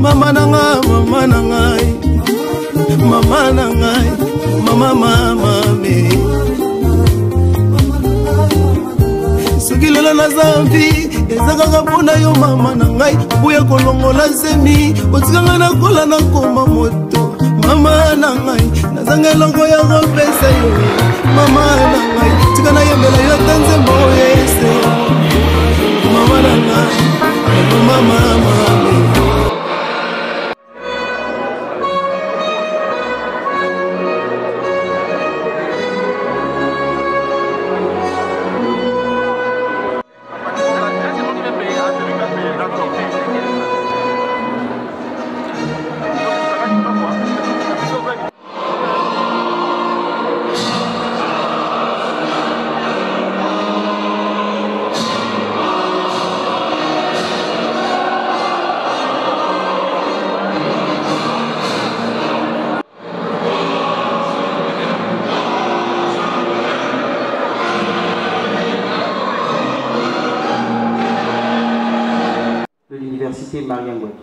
mama nanga, mama nanga, mama nanga, mama mama me. Sukilala na zambi, ezaka pona yo mama nanga, buya kolongola zemi, otikanga na kola na koma moto. Mama nanga, nazanga longo ya kopesa yo. Mama nanga, tikana yembela yo tanze moyese. Mama nanga, mama mama me. l'université Marien Ngouabi.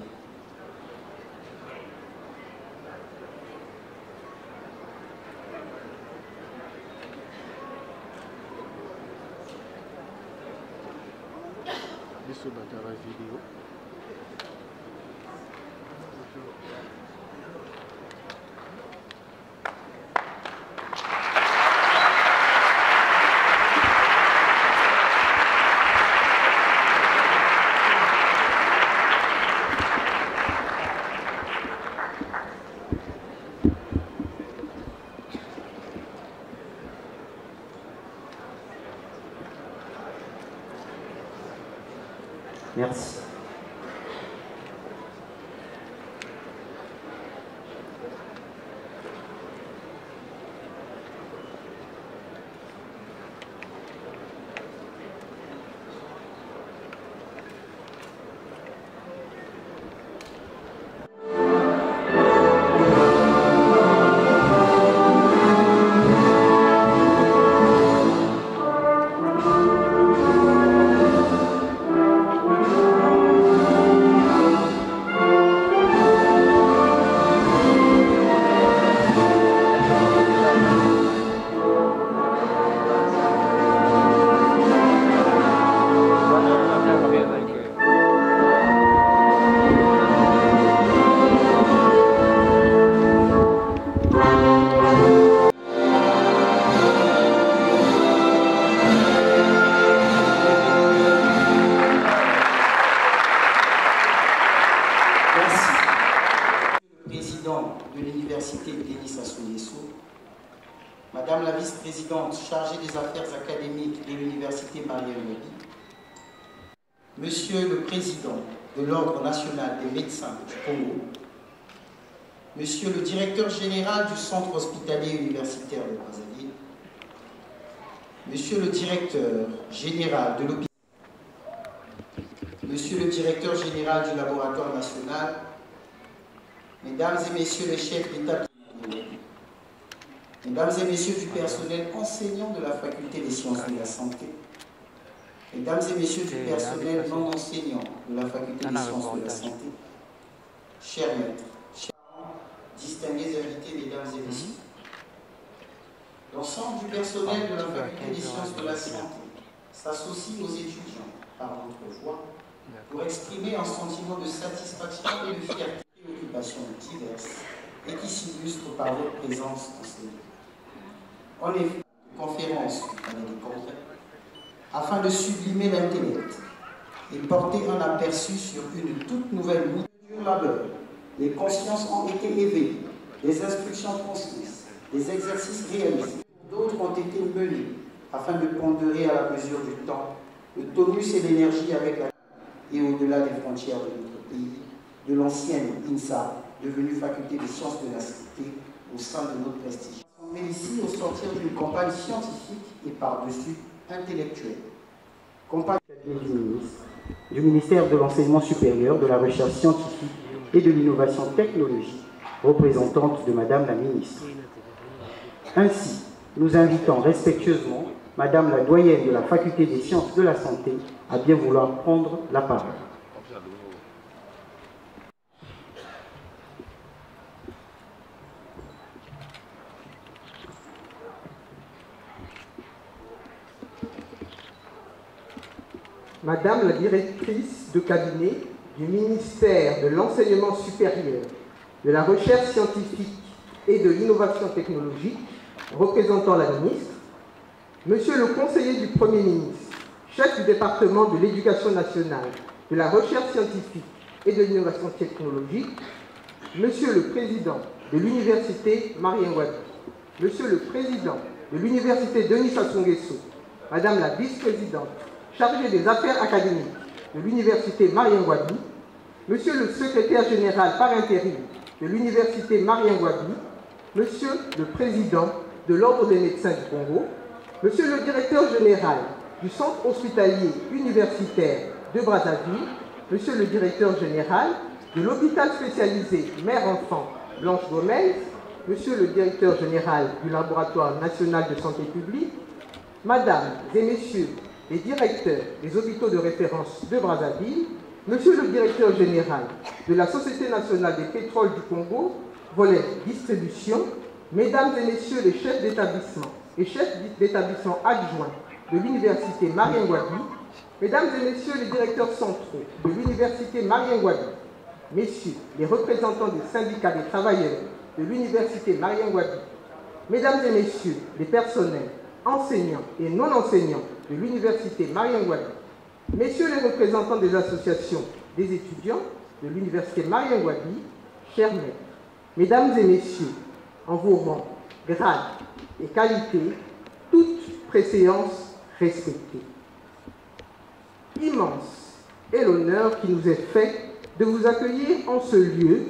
Merci. De l'université Denis Sassou Nguesso, Madame la vice-présidente chargée des affaires académiques de l'université Marien Ngouabi, Monsieur le président de l'Ordre national des médecins du Congo, Monsieur le directeur général du centre hospitalier universitaire de Brazzaville, Monsieur le directeur général de l'hôpital, Monsieur le directeur général du laboratoire national, Mesdames et Messieurs les chefs d'établissement, Mesdames et Messieurs du personnel enseignant de la faculté des sciences de la santé, Mesdames et Messieurs du personnel non enseignant de la faculté des sciences de la santé, chers maîtres, chers parents, distingués invités, Mesdames et Messieurs, l'ensemble du personnel de la faculté des sciences de la santé s'associe aux étudiants par notre voix pour exprimer un sentiment de satisfaction et de fierté. Occupations diverses et qui s'illustrent par votre présence en ce lieu. En effet, conférences avec des congrès, afin de sublimer l'intellect et porter un aperçu sur une toute nouvelle dur labeur, les consciences ont été éveillées, les instructions transmises, les exercices réalisés, d'autres ont été menés afin de pondérer à la mesure du temps le tonus et l'énergie avec la et au-delà des frontières de notre pays, de l'ancienne INSA, devenue faculté des sciences de la santé au sein de notre prestige. On est ici au sortir d'une campagne scientifique et par-dessus intellectuelle. Campagne du ministère de l'Enseignement supérieur, de la Recherche scientifique et de l'Innovation technologique, représentante de Madame la Ministre. Ainsi, nous invitons respectueusement Madame la doyenne de la Faculté des sciences de la santé à bien vouloir prendre la parole. Madame la directrice de cabinet du ministère de l'Enseignement supérieur, de la Recherche scientifique et de l'Innovation technologique, représentant la ministre, Monsieur le conseiller du Premier ministre, chef du département de l'Éducation nationale, de la Recherche scientifique et de l'Innovation technologique, Monsieur le président de l'Université Marien-Ngouabi, Monsieur le président de l'Université Denis Sassou Nguesso, Madame la vice-présidente chargée des affaires académiques de l'Université Marien-Ngouabi, Monsieur le secrétaire général par intérim de l'Université Marien-Ngouabi, Monsieur le président de l'Ordre des médecins du Congo, Monsieur le directeur général du Centre hospitalier universitaire de Brazzaville, Monsieur le directeur général de l'hôpital spécialisé mère-enfant Blanche Gomez, Monsieur le directeur général du laboratoire national de santé publique, Mesdames et Messieurs les directeurs des hôpitaux de référence de Brazzaville, Monsieur le directeur général de la Société nationale des pétroles du Congo, volet distribution, Mesdames et Messieurs les chefs d'établissement et chefs d'établissement adjoints de l'Université Marien-Ngouabi, Mesdames et Messieurs les directeurs centraux de l'Université Marien-Ngouabi, Messieurs les représentants des syndicats des travailleurs de l'Université Marien-Ngouabi, Mesdames et Messieurs les personnels enseignants et non enseignants de l'Université Marien-Ngouabi, Messieurs les représentants des associations des étudiants de l'Université Marien-Ngouabi, chers maîtres, Mesdames et Messieurs, en vos rangs, grades et qualités, toute préséance respectée. Immense est l'honneur qui nous est fait de vous accueillir en ce lieu,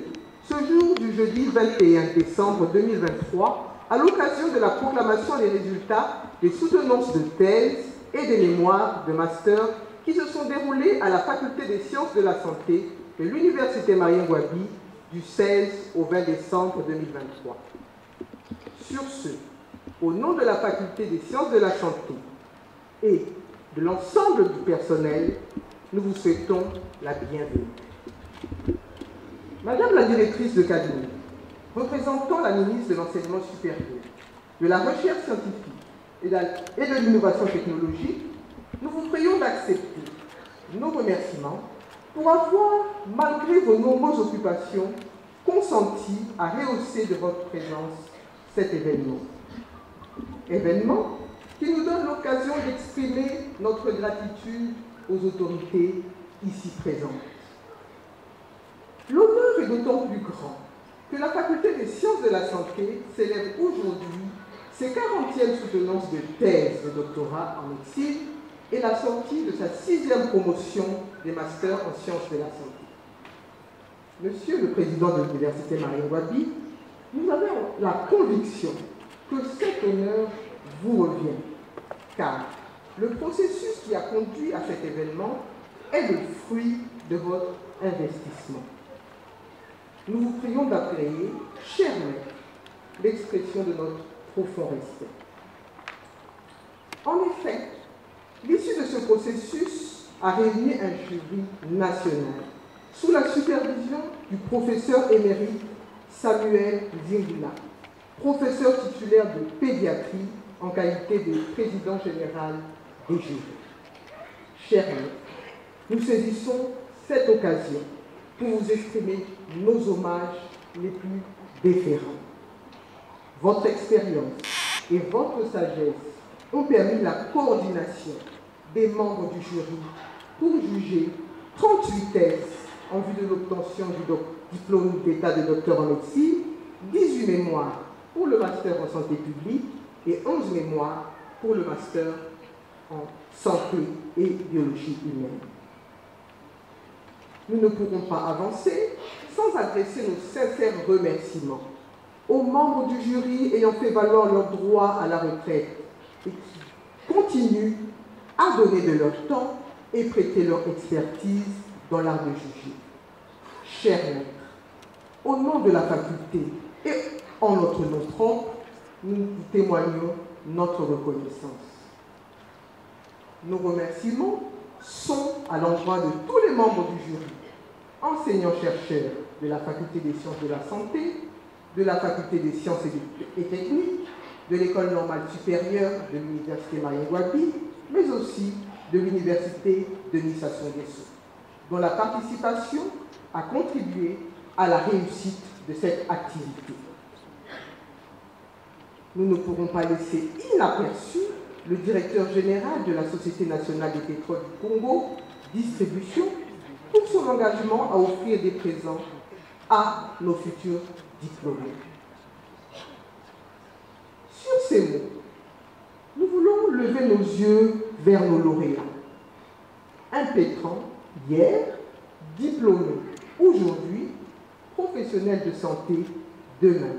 ce jour du jeudi 21 décembre 2023, à l'occasion de la proclamation des résultats des soutenances de thèse et des mémoires de master qui se sont déroulés à la Faculté des sciences de la santé de l'Université Marien-Ngouabi du 16 au 20 décembre 2023. Sur ce, au nom de la Faculté des sciences de la santé et de l'ensemble du personnel, nous vous souhaitons la bienvenue. Madame la directrice de cabinet, représentant la ministre de l'Enseignement supérieur, de la Recherche scientifique et de l'Innovation technologique, nous vous prions d'accepter nos remerciements pour avoir, malgré vos nombreuses occupations, consenti à rehausser de votre présence cet événement. Événement qui nous donne l'occasion d'exprimer notre gratitude aux autorités ici présentes. L'honneur est d'autant plus grand que la Faculté des sciences de la santé célèbre aujourd'hui ses 40e soutenances de thèse de doctorat en médecine et la sortie de sa 6e promotion des masters en sciences de la santé. Monsieur le président de l'Université Marien-Ngouabi, nous avons la conviction que cet honneur vous revient, car le processus qui a conduit à cet événement est le fruit de votre investissement. Nous vous prions d'appeler, chers maîtres, l'expression de notre profond respect. En effet, l'issue de ce processus a réuni un jury national sous la supervision du professeur émérite Samuel Zingula, professeur titulaire de pédiatrie en qualité de président général des jurys. Chers maîtres, nous saisissons cette occasion pour vous exprimer nos hommages les plus déférents. Votre expérience et votre sagesse ont permis la coordination des membres du jury pour juger 38 thèses en vue de l'obtention du diplôme d'état de docteur en médecine, 18 mémoires pour le master en santé publique et 11 mémoires pour le master en santé et biologie humaine. Nous ne pourrons pas avancer sans adresser nos sincères remerciements aux membres du jury ayant fait valoir leur droit à la retraite et qui continuent à donner de leur temps et prêter leur expertise dans l'art de juger. Chers maîtres, au nom de la faculté et en notre nom propre, nous témoignons notre reconnaissance. Nos remerciements sont à l'endroit de tous les membres du jury, enseignants-chercheurs de la Faculté des sciences de la santé, de la Faculté des sciences et techniques, de l'École normale supérieure de l'Université Marien-Ngouabi, mais aussi de l'Université Denis Sassou Nguesso, dont la participation a contribué à la réussite de cette activité. Nous ne pourrons pas laisser inaperçu le directeur général de la Société nationale des pétroles du Congo, Distribution, pour son engagement à offrir des présents à nos futurs diplômés. Sur ces mots, nous voulons lever nos yeux vers nos lauréats, impétrants hier, diplômés aujourd'hui, professionnels de santé demain,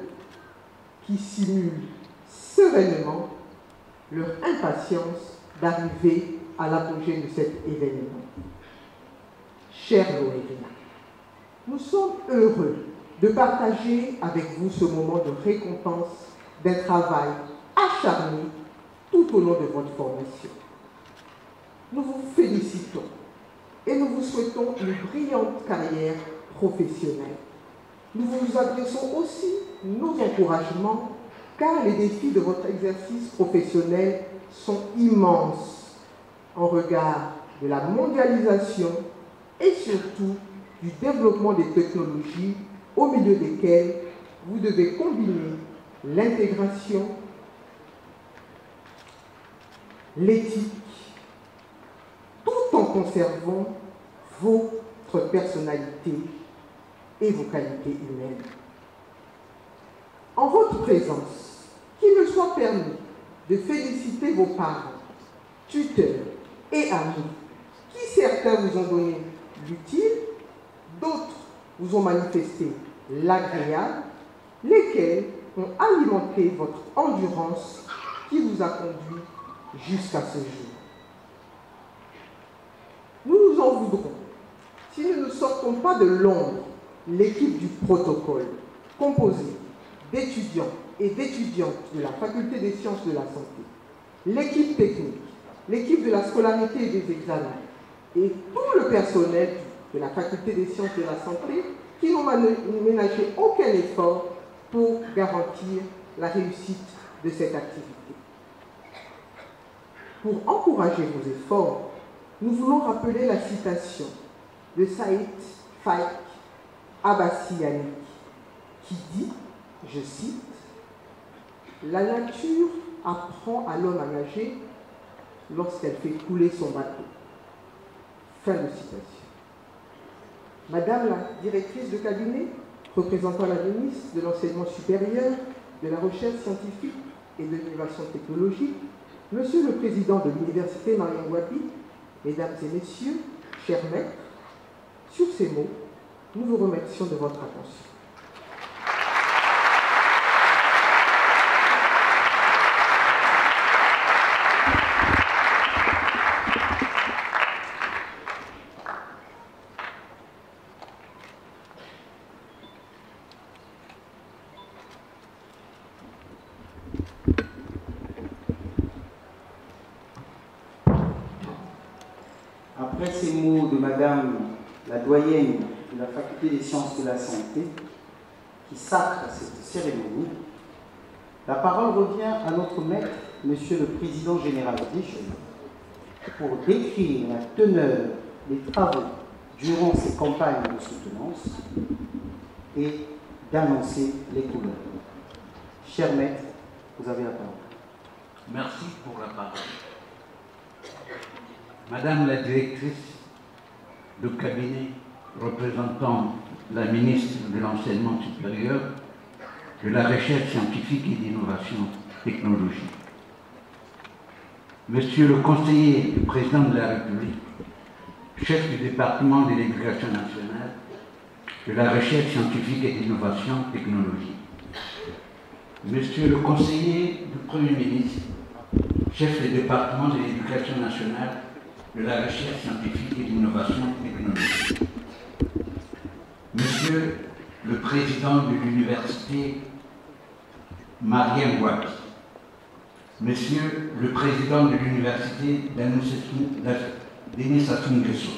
qui simulent sereinement leur impatience d'arriver à l'apogée de cet événement. Chers lauréats, nous sommes heureux de partager avec vous ce moment de récompense d'un travail acharné tout au long de votre formation. Nous vous félicitons et nous vous souhaitons une brillante carrière professionnelle. Nous vous adressons aussi nos encouragements car les défis de votre exercice professionnel sont immenses en regard de la mondialisation et surtout du développement des technologies au milieu desquelles vous devez combiner l'intégration, l'éthique, tout en conservant votre personnalité et vos qualités humaines. En votre présence, qu'il me soit permis de féliciter vos parents, tuteurs et amis, qui certains vous ont donné l'utile, d'autres vous ont manifesté l'agréable, lesquels ont alimenté votre endurance qui vous a conduit jusqu'à ce jour. Nous nous en voudrons si nous ne sortons pas de l'ombre l'équipe du protocole, composée d'étudiants et d'étudiantes de la Faculté des sciences de la santé, l'équipe technique, l'équipe de la scolarité et des examens, et tout le personnel de la Faculté des sciences de la santé qui n'ont ménagé aucun effort pour garantir la réussite de cette activité. Pour encourager vos efforts, nous voulons rappeler la citation de Saïd Faïk Abassiani qui dit, je cite, « La nature apprend à l'homme à nager lorsqu'elle fait couler son bateau. » Fin de citation. Madame la directrice de cabinet, représentant la ministre de l'Enseignement supérieur, de la Recherche scientifique et de l'Innovation technologique, Monsieur le Président de l'Université Marien Ngouabi, Mesdames et Messieurs, chers maîtres, sur ces mots, nous vous remercions de votre attention. Après ces mots de Madame la doyenne de la Faculté des sciences de la santé, qui sacre cette cérémonie, la parole revient à notre maître, Monsieur le Président général Dijon, pour décrire la teneur des travaux durant ces campagnes de soutenance et d'annoncer les couleurs. Cher maître, vous avez la parole. Merci pour la parole. Madame la directrice de cabinet représentant la ministre de l'Enseignement supérieur, de la Recherche scientifique et d'innovation technologique, Monsieur le conseiller du président de la République, chef du département de l'Éducation nationale, de la Recherche scientifique et d'innovation technologique, Monsieur le conseiller du Premier ministre, chef du département de l'Éducation nationale, de la Recherche scientifique et d'innovation technologique, Monsieur le président de l'Université Marien Ngouabi, Monsieur le président de l'Université Denis Sassou Nguesso,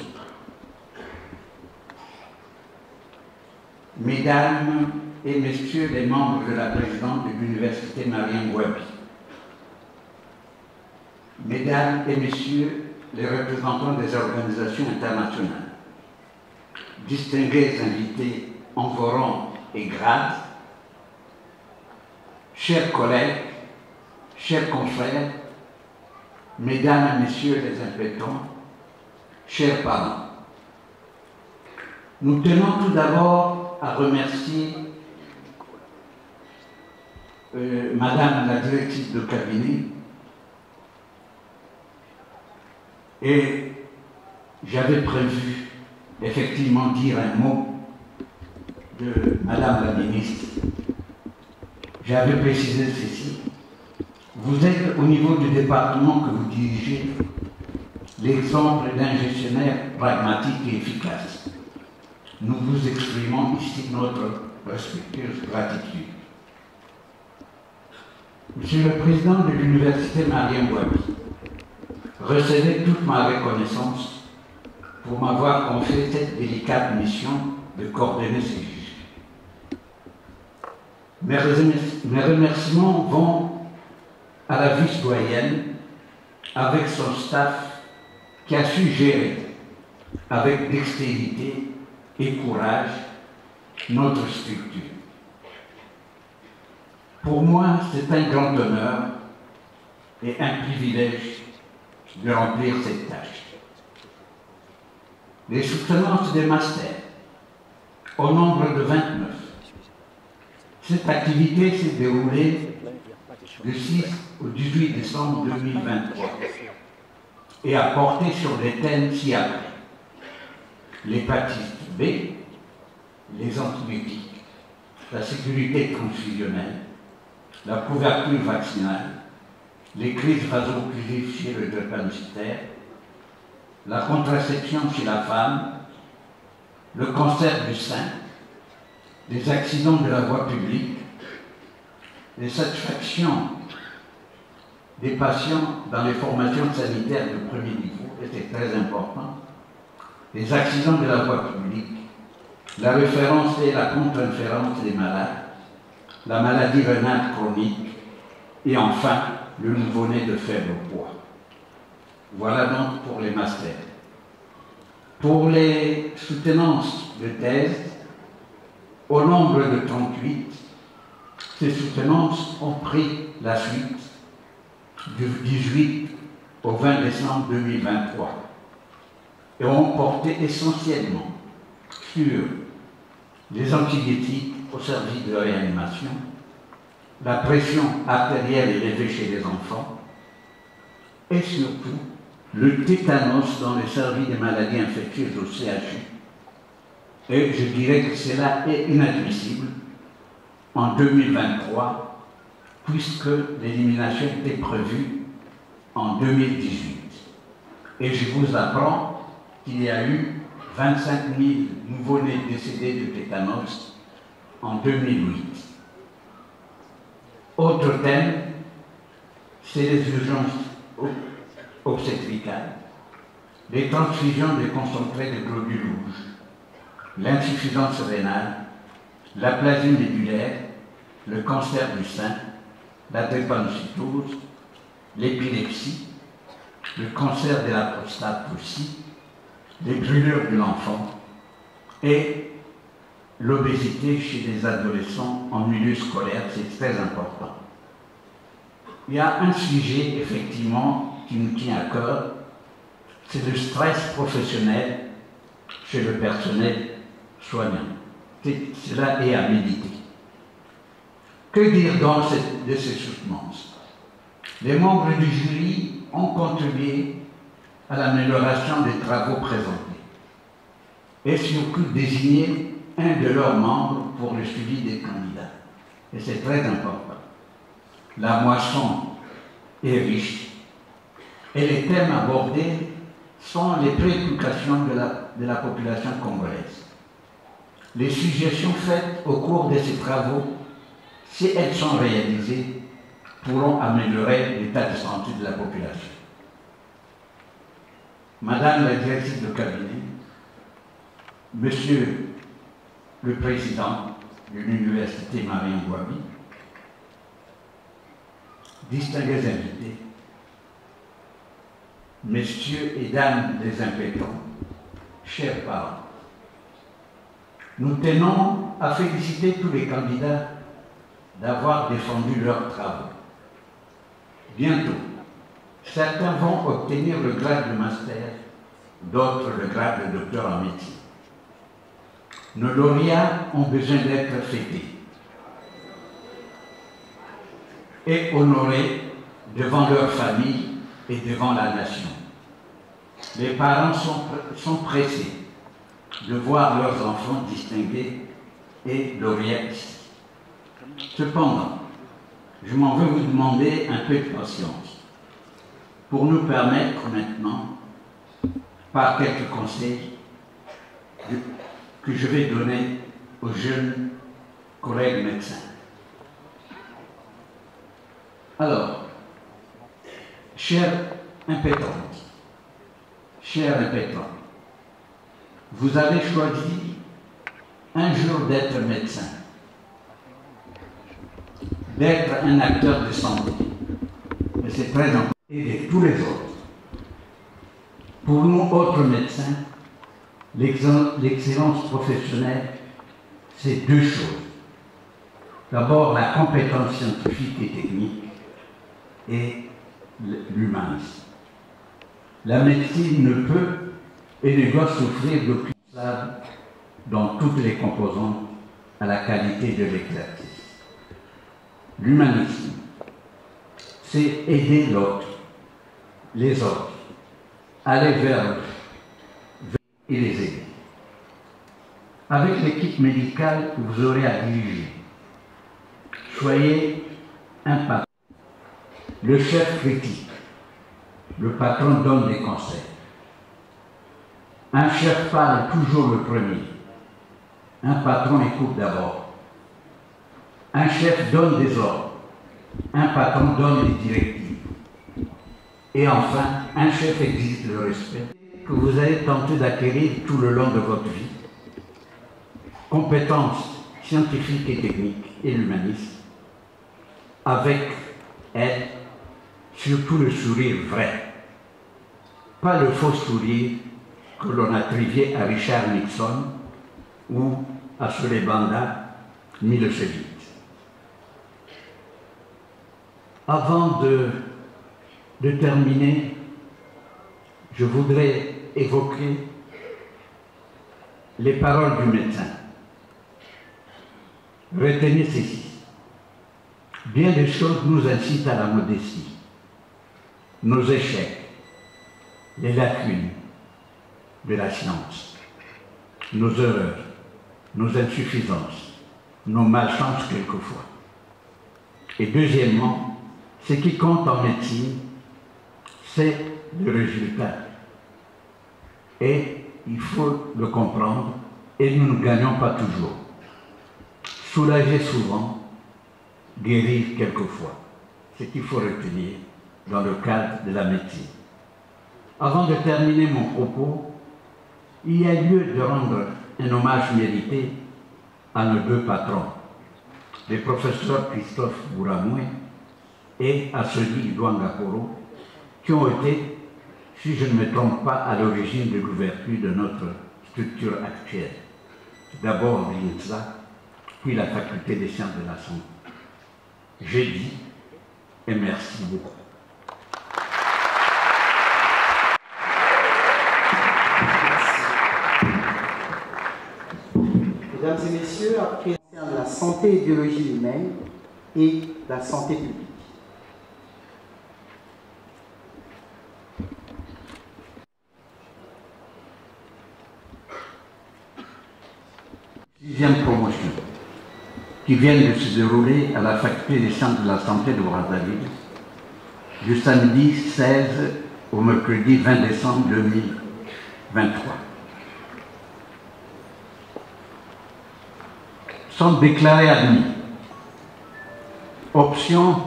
Mesdames et Messieurs les membres de la présidence de l'Université Marien Ngouabi, Mesdames et Messieurs les représentants des organisations internationales, distingués invités en vos rangs et grades, chers collègues, chers confrères, mesdames et messieurs les impétrants, chers parents, nous tenons tout d'abord à remercier Madame la directrice de cabinet, et j'avais prévu effectivement dire un mot de Madame la ministre. J'avais précisé ceci. Vous êtes au niveau du département que vous dirigez l'exemple d'un gestionnaire pragmatique et efficace. Nous vous exprimons ici notre respectueuse gratitude. Monsieur le Président de l'Université Marien Ngouabi, recevez toute ma reconnaissance pour m'avoir confié cette délicate mission de coordonner ces juges. Mes remerciements vont à la vice-doyenne avec son staff qui a su gérer avec dextérité et courage notre structure. Pour moi, c'est un grand honneur et un privilège de remplir cette tâche. Les soutenances des masters, au nombre de 29. Cette activité s'est déroulée du 6 au 18 décembre 2023 et a porté sur des thèmes ci-après: l'hépatite B, les antibiotiques, la sécurité transfusionnelle, la couverture vaccinale, les crises vaso-occlusives chez le drépanocytaire, la contraception chez la femme, le cancer du sein, les accidents de la voie publique, les satisfactions des patients dans les formations sanitaires de premier niveau, et c'est très important, les accidents de la voie publique, la référence et la contre-référence des malades, la maladie rénale chronique et enfin le nouveau-né de faible poids. Voilà donc pour les masters. Pour les soutenances de thèse, au nombre de 38, ces soutenances ont pris la suite du 18 au 20 décembre 2023 et ont porté essentiellement sur les antibiotiques au service de réanimation, la pression artérielle élevée chez les enfants et surtout le tétanos dans les services des maladies infectieuses au CHU. Et je dirais que cela est inadmissible en 2023 puisque l'élimination était prévue en 2018. Et je vous apprends qu'il y a eu 25 000 nouveau-nés décédés de tétanos en 2008. Autre thème, c'est les urgences obstétricales, les transfusions de concentrés de globules rouges, l'insuffisance rénale, l'aplasie médulaire, le cancer du sein, la drépanocytose, l'épilepsie, le cancer de la prostate aussi, les brûlures de l'enfant et l'obésité chez les adolescents en milieu scolaire, c'est très important. Il y a un sujet effectivement qui nous tient à cœur, c'est le stress professionnel chez le personnel soignant. Cela est à méditer. Que dire donc de ces soutenances? Les membres du jury ont contribué à l'amélioration des travaux présentés et surtout désigné un de leurs membres pour le suivi des candidats. Et c'est très important. La moisson est riche et les thèmes abordés sont les préoccupations de la population congolaise. Les suggestions faites au cours de ces travaux, si elles sont réalisées, pourront améliorer l'état de santé de la population. Madame la directrice de cabinet, Monsieur le Président de l'Université Marien Ngouabi, distingués invités, messieurs et dames les impétrants, chers parents, nous tenons à féliciter tous les candidats d'avoir défendu leurs travaux. Bientôt, certains vont obtenir le grade de master, d'autres le grade de docteur en médecine. Nos lauréats ont besoin d'être fêtés et honorés devant leur famille et devant la nation. Les parents sont pressés de voir leurs enfants distingués et lauréats ici. Cependant, je m'en veux vous demander un peu de patience pour nous permettre maintenant, par quelques conseils que je vais donner aux jeunes collègues médecins. Alors, chers impétrantes, vous avez choisi un jour d'être médecin, d'être un acteur de santé, et c'est très important, et de tous les autres. Pour nous autres médecins, l'excellence professionnelle, c'est deux choses. D'abord, la compétence scientifique et technique et l'humanisme. La médecine ne peut et ne doit souffrir d'aucune slave dans toutes les composantes à la qualité de l'exercice. L'humanisme, c'est aider l'autre, les autres, aller vers eux et les aider. Avec l'équipe médicale que vous aurez à diriger, soyez un patron. Le chef critique, le patron donne des conseils. Un chef parle toujours le premier. Un patron écoute d'abord. Un chef donne des ordres. Un patron donne des directives. Et enfin, un chef exige le respect que vous allez tenter d'acquérir tout le long de votre vie. Compétences scientifiques et techniques et l'humanisme, avec elle, surtout le sourire vrai. Pas le faux sourire que l'on attribuait à Richard Nixon ou à Solé Banda Milosevic. Avant de terminer, je voudrais évoquer les paroles du médecin. Retenez ceci. Bien des choses nous incitent à la modestie. Nos échecs, les lacunes de la science, nos erreurs, nos insuffisances, nos malchances quelquefois. Et deuxièmement, ce qui compte en médecine, c'est le résultat. Et il faut le comprendre, et nous ne gagnons pas toujours. Soulager souvent, guérir quelquefois. C'est ce qu'il faut retenir dans le cadre de la médecine. Avant de terminer mon propos, il y a lieu de rendre un hommage mérité à nos deux patrons, le professeur Christophe Bouramoué et à celui d'Ouanga Koro, qui ont été, si je ne me trompe pas, à l'origine de l'ouverture de notre structure actuelle. D'abord l'INSA, puis la Faculté des sciences de la santé. J'ai dit et merci beaucoup. Mesdames et messieurs, après la santé et biologie humaine et la santé publique. Sixième promotion, qui vient de se dérouler à la Faculté des sciences de la santé de Brazzaville, du samedi 16 au mercredi 20 décembre 2023. Sont déclarés admis. Option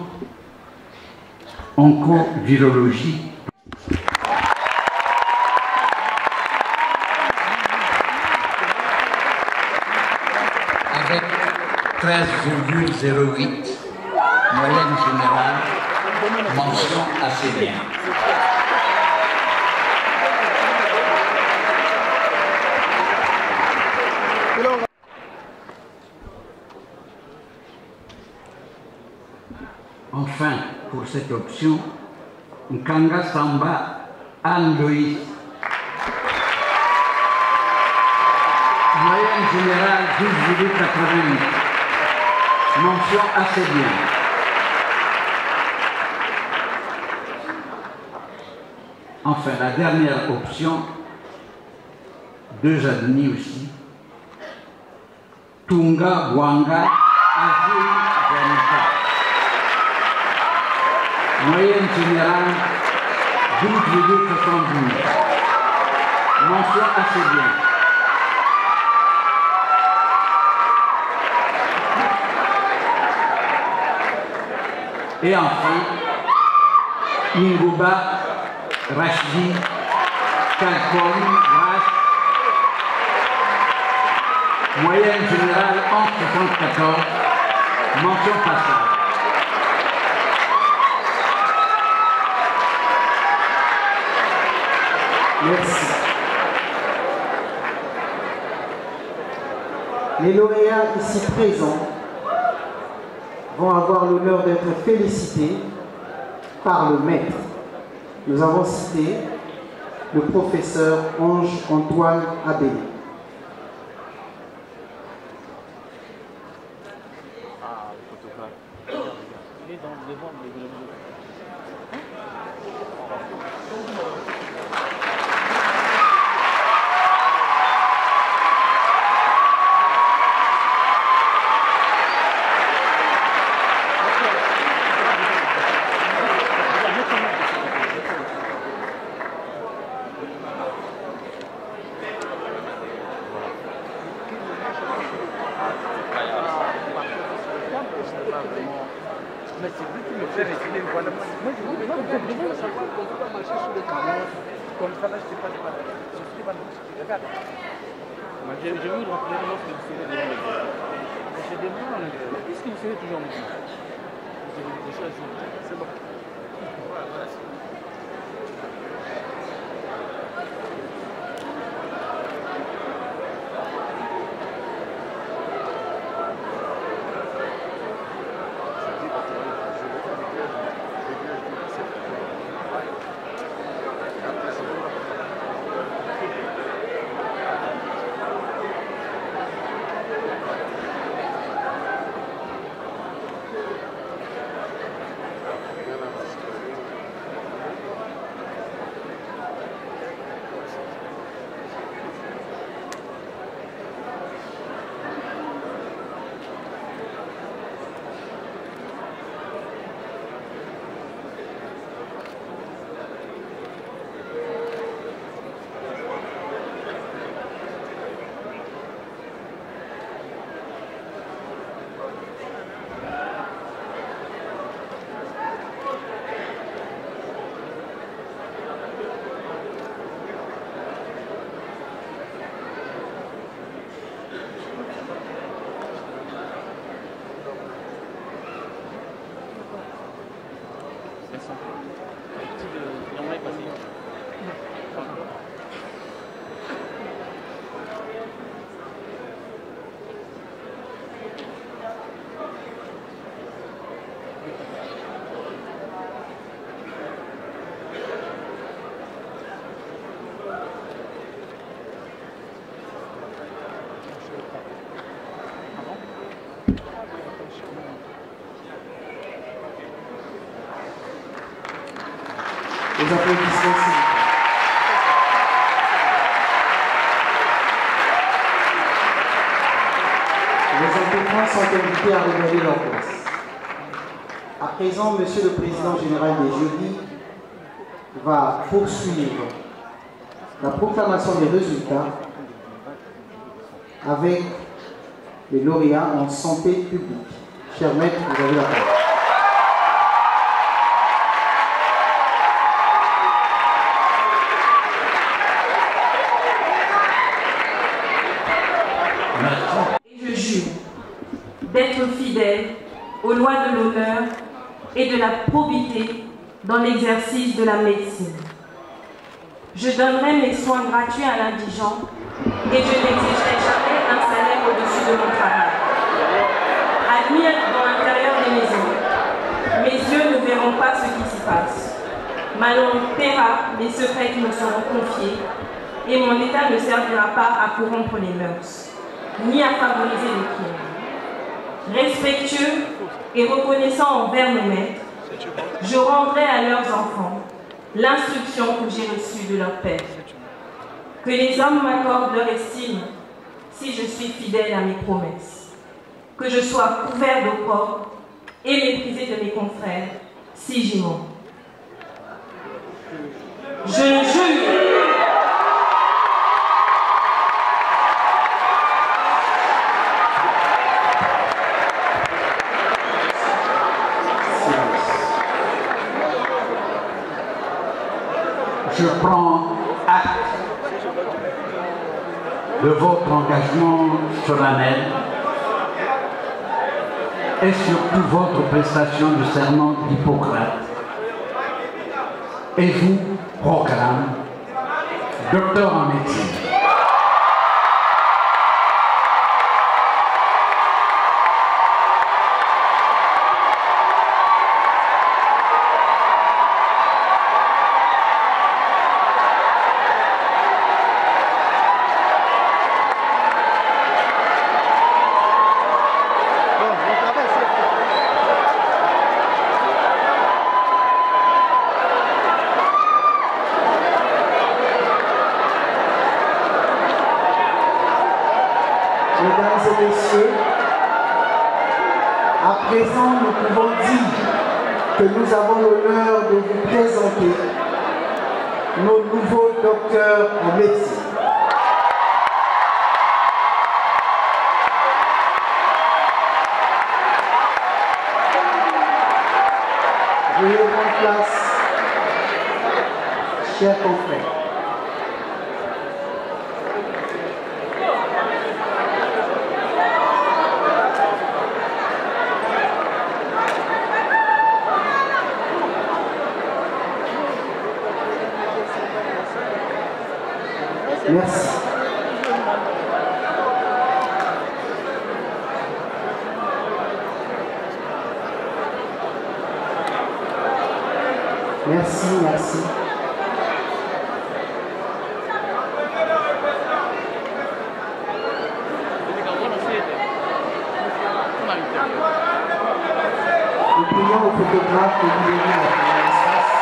oncovirologie. Avec 13,08, moyenne générale, mention assez bien. Enfin, pour cette option, Nkanga Samba Anne-Loïs. Moyenne générale 12,88. Mention assez bien. Enfin, la dernière option, 2 admis aussi. Tunga Bwanga Azul Janita. Moyenne générale 12,72. Mention assez bien. Et enfin, Ingouba Rachdi Kalkom Rash. Moyenne générale 11,74. Mention passable. Merci. Les lauréats ici présents vont avoir l'honneur d'être félicités par le maître. Nous avons cité le professeur Ange-Antoine Abbé. Mais c'est lui qui me fait résider le voilà. Moi, je vous demande de savoir qu'on ne peut pas marcher sur le camion. Comme ça, là, je ne sais pas de quoi. Je ne sais pas de quoi. Regarde. J'ai vu rentrer le mot que vous savez de l'anglais. Je demande, qu'est-ce que vous savez toujours en anglais? Vous avez des choses. C'est bon. Voilà. Les applaudissements, s'il vous plaît. Les intervenants sont invités à regagner leur place. À présent, Monsieur le Président général des jurys va poursuivre la proclamation des résultats avec les lauréats en santé publique. Cher maître, vous avez la parole. Je jure d'être fidèle aux lois de l'honneur et de la probité dans l'exercice de la médecine. Je donnerai mes soins gratuits à l'indigent et je n'exigerai jamais un salaire au-dessus de mon travail. Admis dans l'intérieur des maisons, mes l'espace. Ma langue taira les secrets qui me seront confiés et mon État ne servira pas à corrompre les mœurs, ni à favoriser le crime. Respectueux et reconnaissant envers mes maîtres, je rendrai à leurs enfants l'instruction que j'ai reçue de leur père. Que les hommes m'accordent leur estime si je suis fidèle à mes promesses. Que je sois couvert d'opprobre et méprisé de mes confrères si j'y mens. Je jure. Je prends acte de votre engagement solennel et surtout votre prestation de serment d'Hippocrate et vous proclame docteur en médecine. Mesdames et messieurs, à présent, nous pouvons dire que nous avons l'honneur de vous présenter nos nouveaux docteurs en médecine. Veuillez prendre place, chers confrères. Merci. Merci, merci. Nous prions au photographe de libérer l'espace.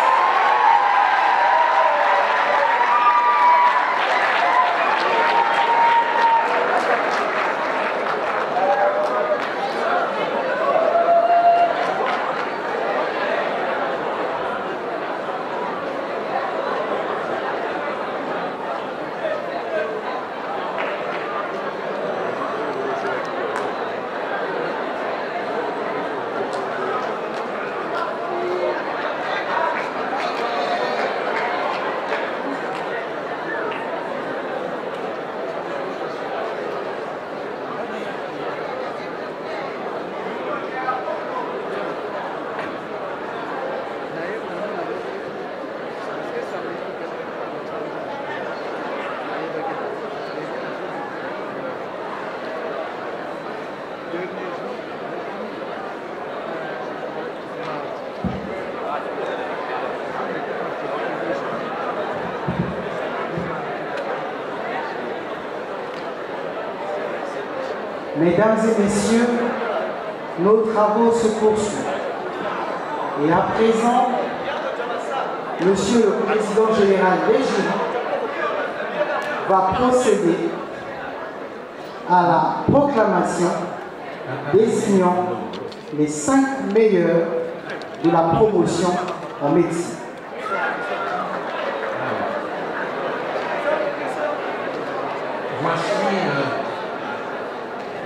Mesdames et messieurs, nos travaux se poursuivent. Et à présent, Monsieur le Président général des jurys va procéder à la proclamation désignant les 5 meilleurs de la promotion en médecine. Voici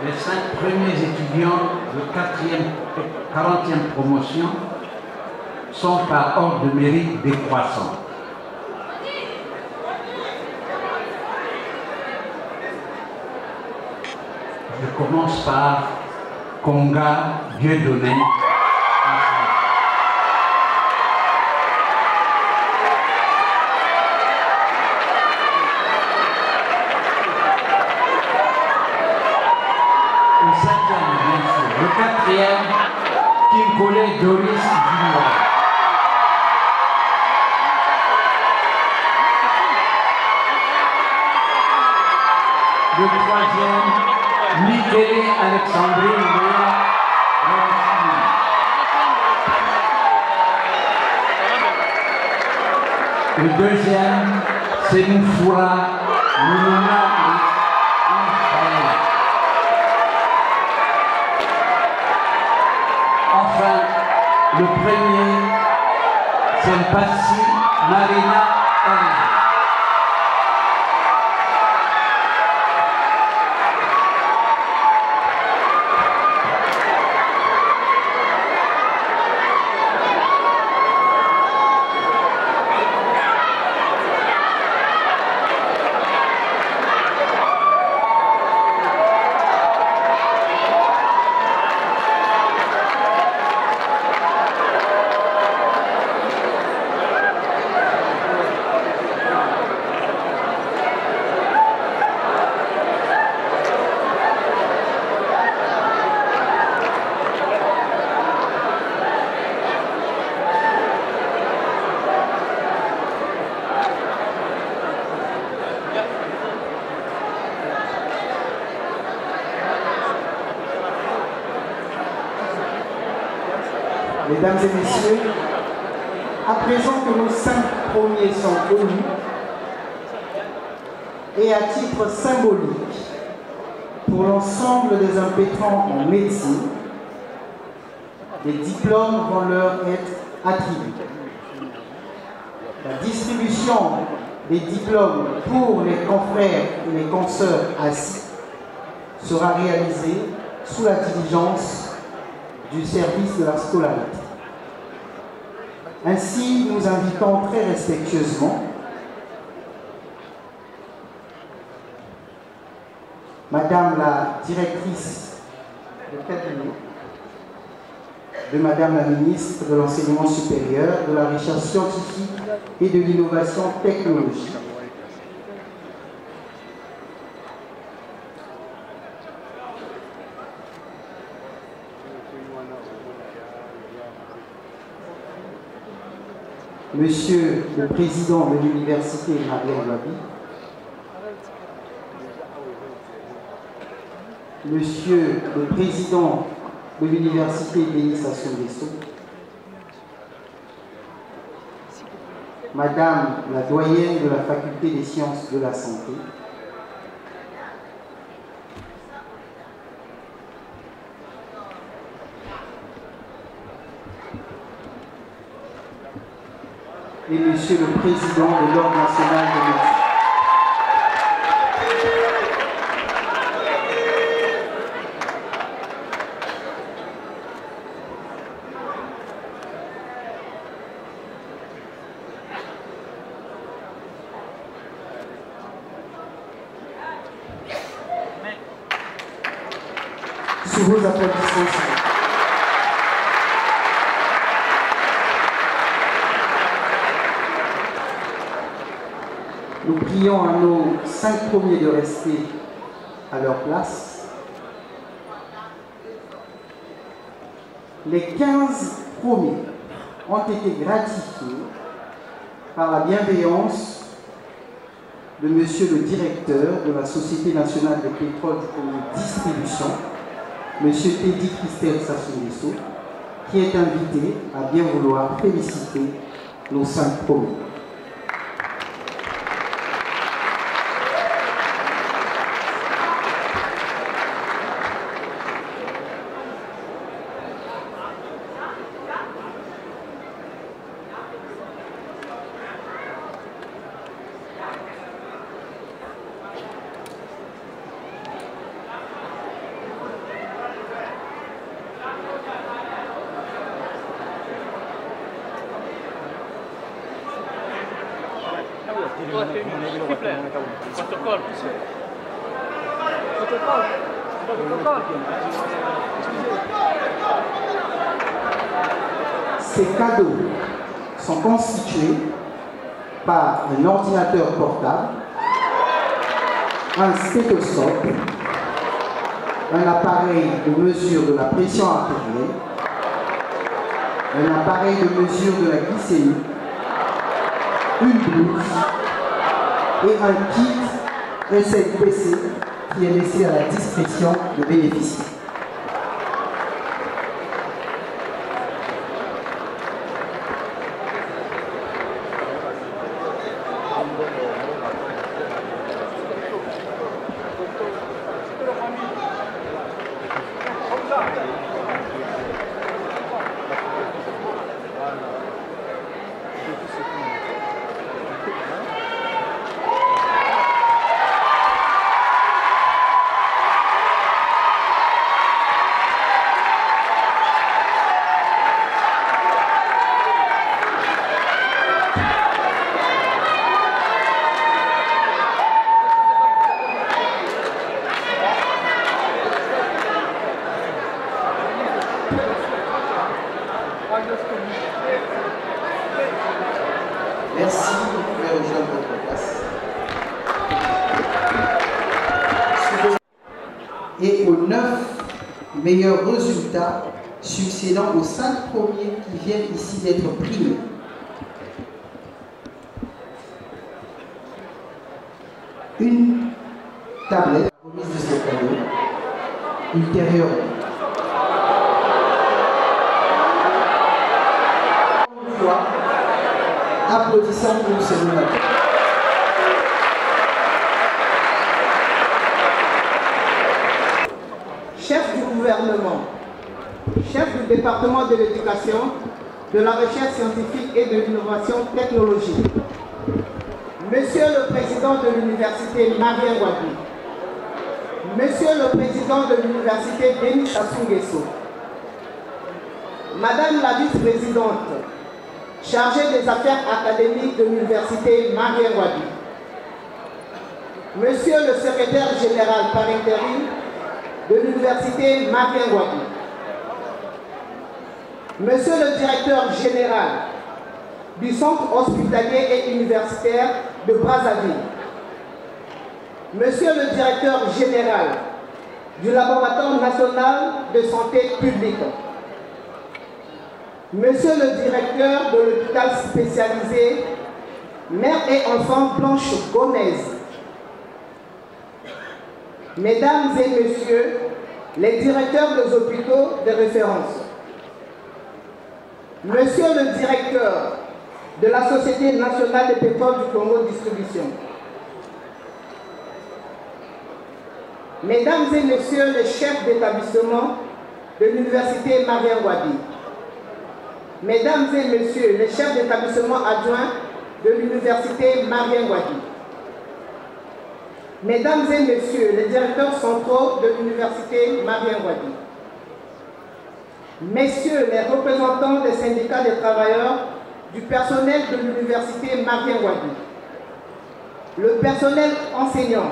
les 5 premiers étudiants de 40e promotion sont par ordre de mérite décroissant. Je commence par Konga Dieudonné. Le 4e, Kinkole Doris Junior. Kelly Alexandrine Léa Rossi. Le deuxième, c'est Moufoura Mouna Israël. Enfin, le premier, c'est Passi Marina Henry. Mesdames et messieurs, à présent que nos 5 premiers sont connus, et à titre symbolique, pour l'ensemble des impétrants en médecine, des diplômes vont leur être attribués. La distribution des diplômes pour les confrères et les consoeurs assis sera réalisée sous la diligence du service de la scolarité. Ainsi, nous invitons très respectueusement Madame la directrice de cabinet de Madame la ministre de l'Enseignement supérieur, de la Recherche scientifique et de l'innovation technologique. Monsieur le Président de l'Université Marielle Wabi, Monsieur le Président de l'Université Denis Sassou Nguesso, Madame la doyenne de la Faculté des sciences de la santé, et Monsieur le Président de l'Ordre national de médecine. Sous vos applaudissements. Nous prions à nos 5 premiers de rester à leur place. Les 15 premiers ont été gratifiés par la bienveillance de Monsieur le Directeur de la Société nationale de pétrole et de distribution, Monsieur Teddy Christelle Sassou Nguesso, qui est invité à bien vouloir féliciter nos 5 premiers. Ces cadeaux sont constitués par un ordinateur portable, un stéthoscope, un appareil de mesure de la pression artérielle, un appareil de mesure de la glycémie, une blouse et un kit SLPC qui est laissé à la discrétion de bénéficier. Merci, vous pouvez rejoindre votre place. Et aux 9 meilleurs résultats succédant aux 5 premiers qui viennent ici d'être primés. Une tablette remise de ces cadeaux ultérieurement. Applaudissons pour ce donateur. Chef du gouvernement, chef du département de l'éducation, de la recherche scientifique et de l'innovation technologique, Monsieur le Président de l'Université Marien Ngouabi, Monsieur le Président de l'Université Denis Sassou Nguesso, Madame la Vice-Présidente, chargée des affaires académiques de l'Université Marien Ngouabi, Monsieur le Secrétaire général par intérim de l'Université Marien Ngouabi, Monsieur le Directeur général du Centre hospitalier et universitaire de Brazzaville, Monsieur le Directeur général du Laboratoire national de santé publique, Monsieur le Directeur de l'hôpital spécialisé Mère et Enfants Blanche Gomez, Mesdames et Messieurs les directeurs des hôpitaux de référence, Monsieur le Directeur de la Société nationale de pétrole du Congo Distribution, Mesdames et Messieurs les chefs d'établissement de l'Université Marien Ngouabi, Mesdames et Messieurs les chefs d'établissement adjoints de l'Université Marien Ngouabi, Mesdames et Messieurs les directeurs centraux de l'Université Marien Ngouabi, Messieurs les représentants des syndicats des travailleurs du personnel de l'Université Marien Ngouabi, le personnel enseignant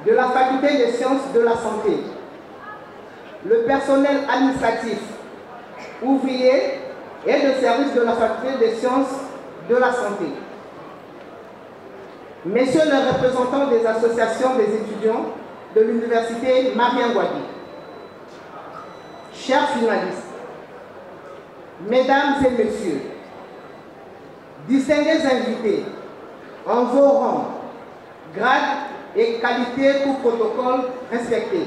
de la Faculté des sciences de la santé, le personnel administratif, ouvrier et de service de la Faculté des sciences de la santé, Messieurs les représentants des associations des étudiants de l'Université Marien Ngouabi, chers finalistes, Mesdames et Messieurs, distingués invités, en vos rangs, grades et qualités ou protocoles respectés.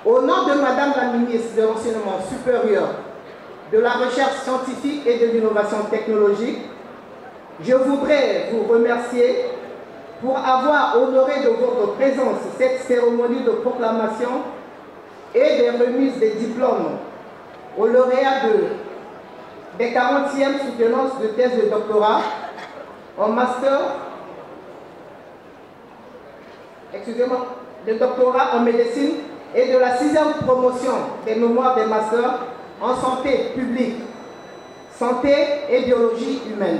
Au nom de Madame la ministre de l'Enseignement supérieur, de la recherche scientifique et de l'innovation technologique, je voudrais vous remercier pour avoir honoré de votre présence cette cérémonie de proclamation et de remise des diplômes aux lauréats des 40e soutenances de thèse de doctorat en master, de doctorat en médecine et de la 6e promotion des mémoires des masters en santé publique, santé et biologie humaine.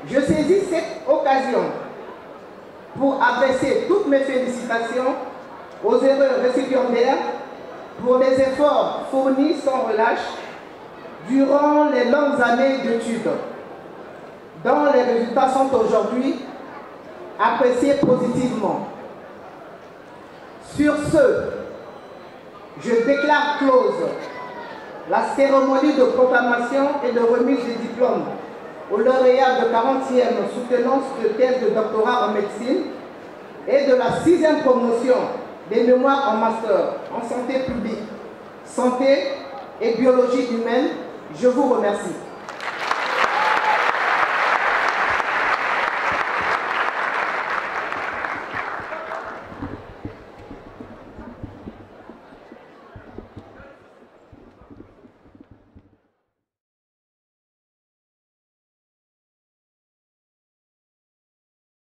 Je saisis cette occasion pour adresser toutes mes félicitations aux heureux récipiendaires pour les efforts fournis sans relâche durant les longues années d'études, dont les résultats sont aujourd'hui appréciés positivement. Sur ce, je déclare close la cérémonie de proclamation et de remise des diplômes aux lauréats de 40e soutenance de thèse de doctorat en médecine et de la 6e promotion des mémoires en master en santé publique, santé et biologie humaine, je vous remercie.